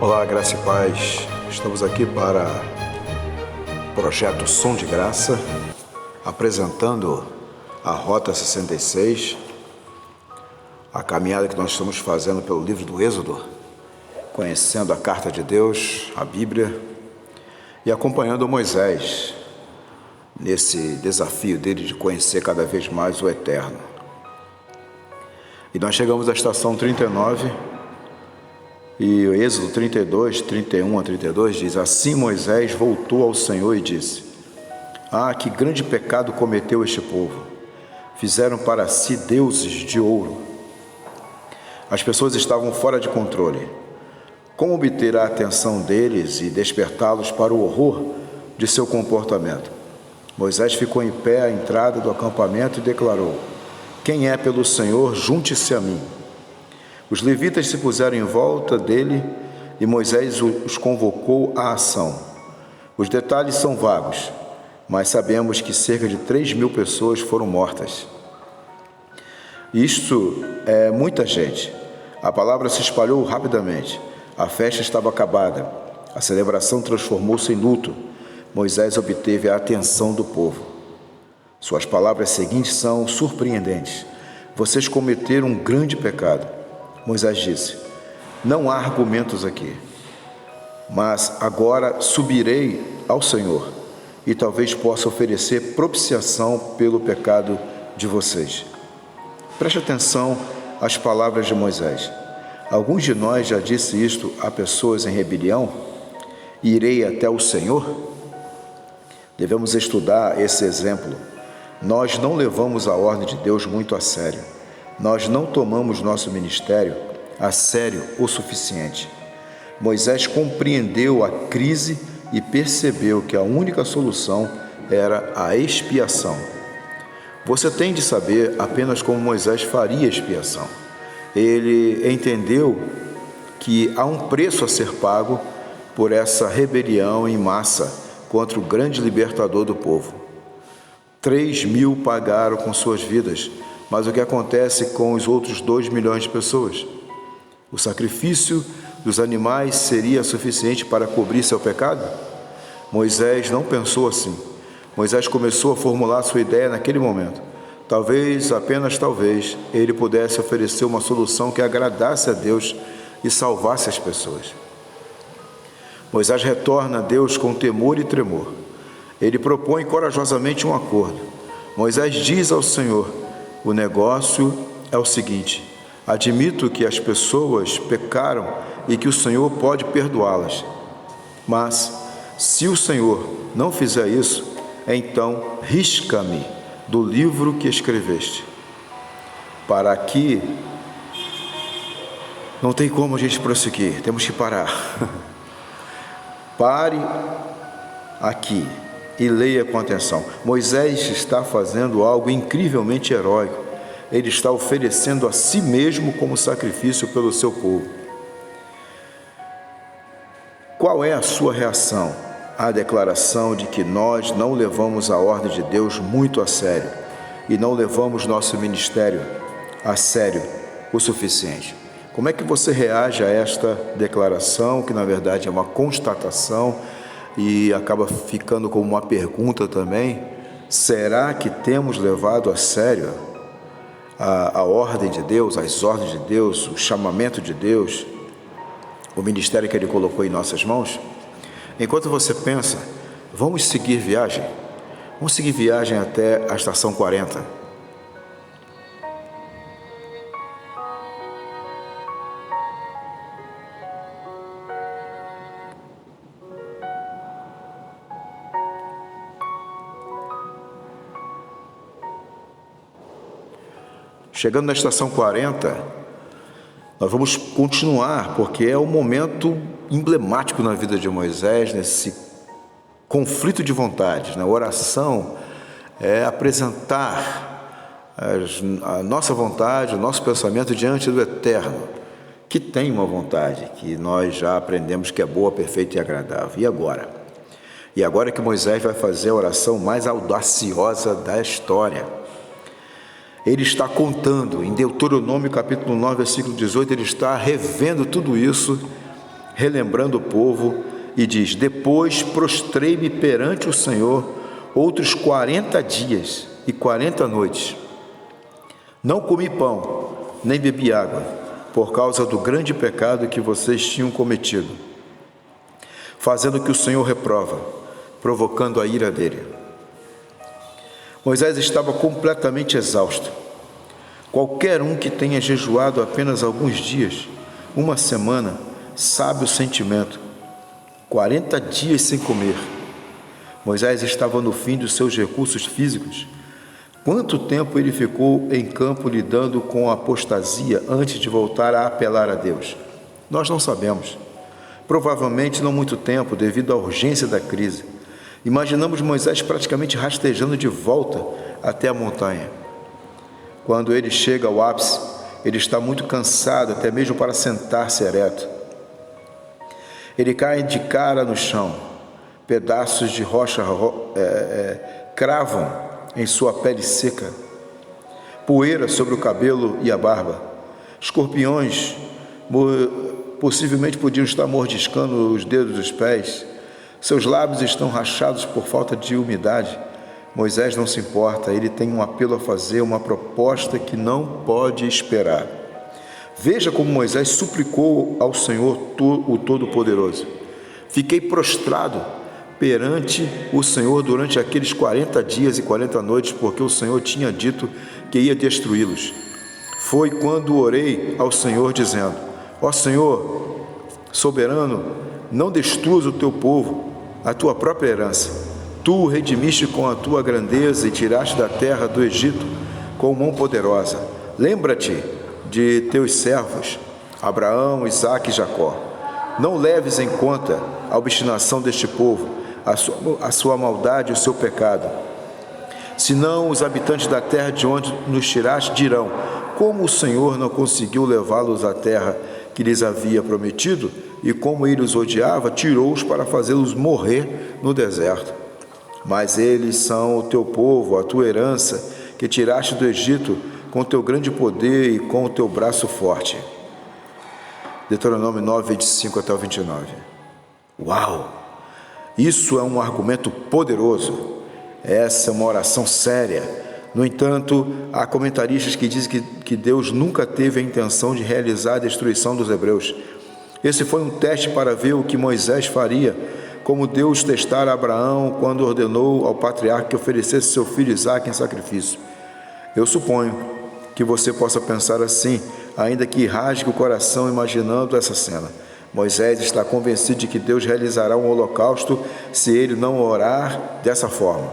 Olá, graça e paz. Estamos aqui para o projeto Som de Graça, apresentando a Rota 66, a caminhada que nós estamos fazendo pelo livro do Êxodo, conhecendo a Carta de Deus, a Bíblia, e acompanhando Moisés nesse desafio dele de conhecer cada vez mais o Eterno. E nós chegamos à estação 39, e o Êxodo 32, 31 a 32 diz: Assim Moisés voltou ao Senhor e disse: que grande pecado cometeu este povo! Fizeram para si deuses de ouro. As pessoas estavam fora de controle. Como obter a atenção deles e despertá-los para o horror de seu comportamento? Moisés ficou em pé à entrada do acampamento e declarou: Quem é pelo Senhor, junte-se a mim. Os levitas se puseram em volta dele e Moisés os convocou à ação. Os detalhes são vagos, mas sabemos que cerca de 3.000 pessoas foram mortas. Isto é muita gente. A palavra se espalhou rapidamente. A festa estava acabada. A celebração transformou-se em luto. Moisés obteve a atenção do povo. Suas palavras seguintes são surpreendentes. Vocês cometeram um grande pecado. Moisés disse: Não há argumentos aqui, mas agora subirei ao Senhor e talvez possa oferecer propiciação pelo pecado de vocês. Preste atenção às palavras de Moisés. Alguns de nós já disse isto a pessoas em rebelião: Irei até o Senhor? Devemos estudar esse exemplo. Nós não levamos a ordem de Deus muito a sério. Nós não tomamos nosso ministério a sério o suficiente. Moisés compreendeu a crise e percebeu que a única solução era a expiação. Você tem de saber apenas como Moisés faria expiação. Ele entendeu que há um preço a ser pago por essa rebelião em massa contra o grande libertador do povo. 3.000 pagaram com suas vidas. Mas o que acontece com os outros 2 milhões de pessoas? O sacrifício dos animais seria suficiente para cobrir seu pecado? Moisés não pensou assim. Moisés começou a formular sua ideia naquele momento. Talvez, apenas talvez, ele pudesse oferecer uma solução que agradasse a Deus e salvasse as pessoas. Moisés retorna a Deus com temor e tremor. Ele propõe corajosamente um acordo. Moisés diz ao Senhor: O negócio é o seguinte: admito que as pessoas pecaram e que o Senhor pode perdoá-las. Mas, se o Senhor não fizer isso, então risca-me do livro que escreveste. Para aqui, não tem como a gente prosseguir, temos que parar. Pare aqui e leia com atenção. Moisés está fazendo algo incrivelmente heróico. Ele está oferecendo a si mesmo como sacrifício pelo seu povo. Qual é a sua reação à declaração de que nós não levamos a ordem de Deus muito a sério e não levamos nosso ministério a sério o suficiente? Como é que você reage a esta declaração, que na verdade é uma constatação e acaba ficando como uma pergunta também? Será que temos levado a sério a ordem de Deus, as ordens de Deus, o chamamento de Deus, o ministério que Ele colocou em nossas mãos? Enquanto você pensa, vamos seguir viagem? Vamos seguir viagem até a estação 40. Chegando na estação 40, nós vamos continuar, porque é um momento emblemático na vida de Moisés, nesse conflito de vontades. Na oração é apresentar a nossa vontade, o nosso pensamento diante do Eterno, que tem uma vontade, que nós já aprendemos que é boa, perfeita e agradável. E agora? E agora que Moisés vai fazer a oração mais audaciosa da história. Ele está contando, em Deuteronômio capítulo 9, versículo 18, ele está revendo tudo isso, relembrando o povo, e diz: depois prostrei-me perante o Senhor outros 40 dias e 40 noites. Não comi pão, nem bebi água, por causa do grande pecado que vocês tinham cometido, fazendo o que o Senhor reprova, provocando a ira dele. Moisés estava completamente exausto. Qualquer um que tenha jejuado apenas alguns dias, uma semana, sabe o sentimento. 40 dias sem comer. Moisés estava no fim dos seus recursos físicos. Quanto tempo ele ficou em campo lidando com a apostasia antes de voltar a apelar a Deus? Nós não sabemos. Provavelmente não muito tempo, devido à urgência da crise. Imaginamos Moisés praticamente rastejando de volta até a montanha. Quando ele chega ao ápice, ele está muito cansado, até mesmo para sentar-se ereto. Ele cai de cara no chão. Pedaços de rocha cravam em sua pele seca. Poeira sobre o cabelo e a barba. Escorpiões possivelmente podiam estar mordiscando os dedos dos pés. Seus lábios estão rachados por falta de umidade. Moisés não se importa, ele tem um apelo a fazer, uma proposta que não pode esperar. Veja como Moisés suplicou ao Senhor, o Todo-Poderoso. Fiquei prostrado perante o Senhor durante aqueles 40 dias e 40 noites, porque o Senhor tinha dito que ia destruí-los. Foi quando orei ao Senhor, dizendo: ó Senhor, soberano, não destruas o teu povo, a tua própria herança. Tu o redimiste com a tua grandeza e tiraste da terra do Egito com mão poderosa. Lembra-te de teus servos, Abraão, Isaque e Jacó. Não leves em conta a obstinação deste povo, a sua maldade e o seu pecado. Senão os habitantes da terra de onde nos tiraste dirão: como o Senhor não conseguiu levá-los à terra que lhes havia prometido, e como ele os odiava, tirou-os para fazê-los morrer no deserto. Mas eles são o teu povo, a tua herança, que tiraste do Egito com teu grande poder e com o teu braço forte. Deuteronômio 9, 25 até o 29. Uau! Isso é um argumento poderoso. Essa é uma oração séria. No entanto, há comentaristas que dizem que Deus nunca teve a intenção de realizar a destruição dos hebreus. Esse foi um teste para ver o que Moisés faria, como Deus testara Abraão quando ordenou ao patriarca que oferecesse seu filho Isaque em sacrifício. Eu suponho que você possa pensar assim, ainda que rasgue o coração imaginando essa cena. Moisés está convencido de que Deus realizará um holocausto se ele não orar dessa forma.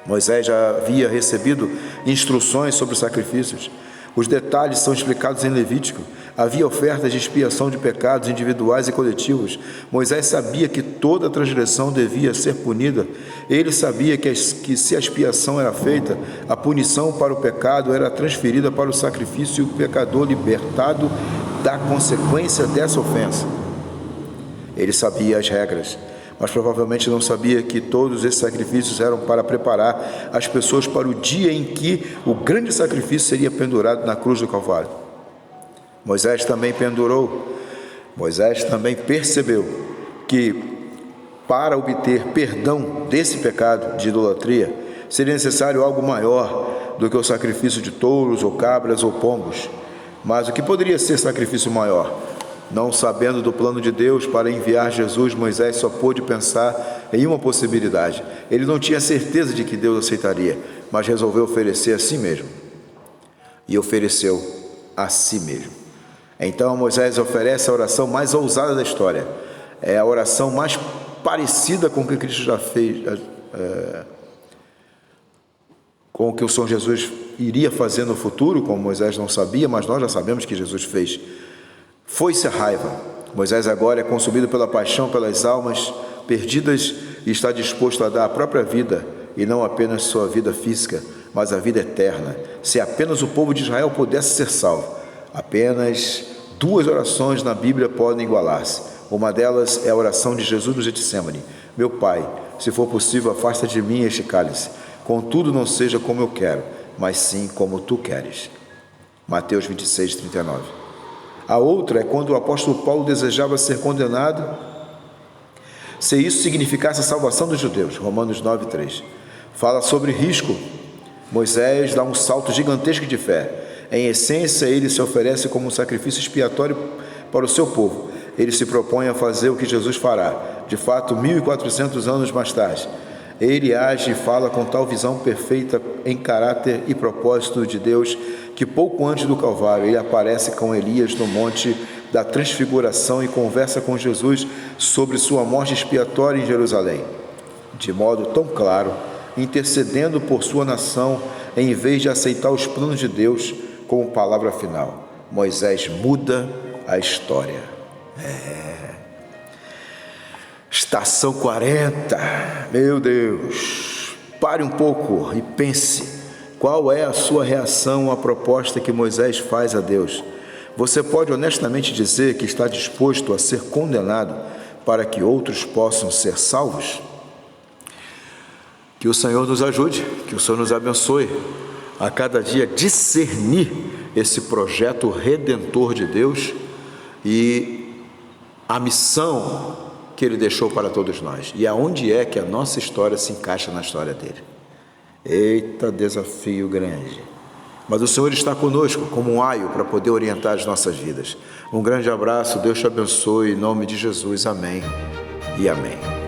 Moisés já havia recebido instruções sobre os sacrifícios. Os detalhes são explicados em Levítico. Havia ofertas de expiação de pecados individuais e coletivos. Moisés sabia que toda transgressão devia ser punida. Ele sabia que se a expiação era feita, a punição para o pecado era transferida para o sacrifício e o pecador libertado da consequência dessa ofensa. Ele sabia as regras, mas provavelmente não sabia que todos esses sacrifícios eram para preparar as pessoas para o dia em que o grande sacrifício seria pendurado na cruz do Calvário. Moisés também percebeu que para obter perdão desse pecado de idolatria, seria necessário algo maior do que o sacrifício de touros ou cabras ou pombos. Mas o que poderia ser sacrifício maior? Não sabendo do plano de Deus para enviar Jesus, Moisés só pôde pensar em uma possibilidade. Ele não tinha certeza de que Deus aceitaria, mas resolveu oferecer a si mesmo. E ofereceu a si mesmo. Então Moisés oferece a oração mais ousada da história. É a oração mais parecida com o que Cristo já fez, com o que o Senhor Jesus iria fazer no futuro, como Moisés não sabia, mas nós já sabemos que Jesus fez. Foi-se a raiva. Moisés agora é consumido pela paixão pelas almas perdidas e está disposto a dar a própria vida, e não apenas sua vida física, mas a vida eterna. Se apenas o povo de Israel pudesse ser salvo. Apenas 2 orações na Bíblia podem igualar-se. Uma delas é a oração de Jesus no Getsêmani: meu Pai, se for possível, afasta de mim este cálice. Contudo, não seja como eu quero, mas sim como tu queres. Mateus 26, 39. A outra é quando o apóstolo Paulo desejava ser condenado, se isso significasse a salvação dos judeus. Romanos 9:3. Fala sobre risco. Moisés dá um salto gigantesco de fé. Em essência, ele se oferece como um sacrifício expiatório para o seu povo. Ele se propõe a fazer o que Jesus fará. De fato, 1400 anos mais tarde, ele age e fala com tal visão perfeita em caráter e propósito de Deus, que pouco antes do Calvário, ele aparece com Elias no monte da Transfiguração e conversa com Jesus sobre sua morte expiatória em Jerusalém, de modo tão claro, intercedendo por sua nação, em vez de aceitar os planos de Deus como palavra final. Moisés muda a história. Estação 40, meu Deus, pare um pouco e pense, qual é a sua reação à proposta que Moisés faz a Deus? Você pode honestamente dizer que está disposto a ser condenado para que outros possam ser salvos? Que o Senhor nos ajude, que o Senhor nos abençoe a cada dia discernir esse projeto redentor de Deus e a missão que Ele deixou para todos nós. E aonde é que a nossa história se encaixa na história dele? Eita, desafio grande. Mas o Senhor está conosco como um aio para poder orientar as nossas vidas. Um grande abraço, Deus te abençoe, em nome de Jesus, amém e amém.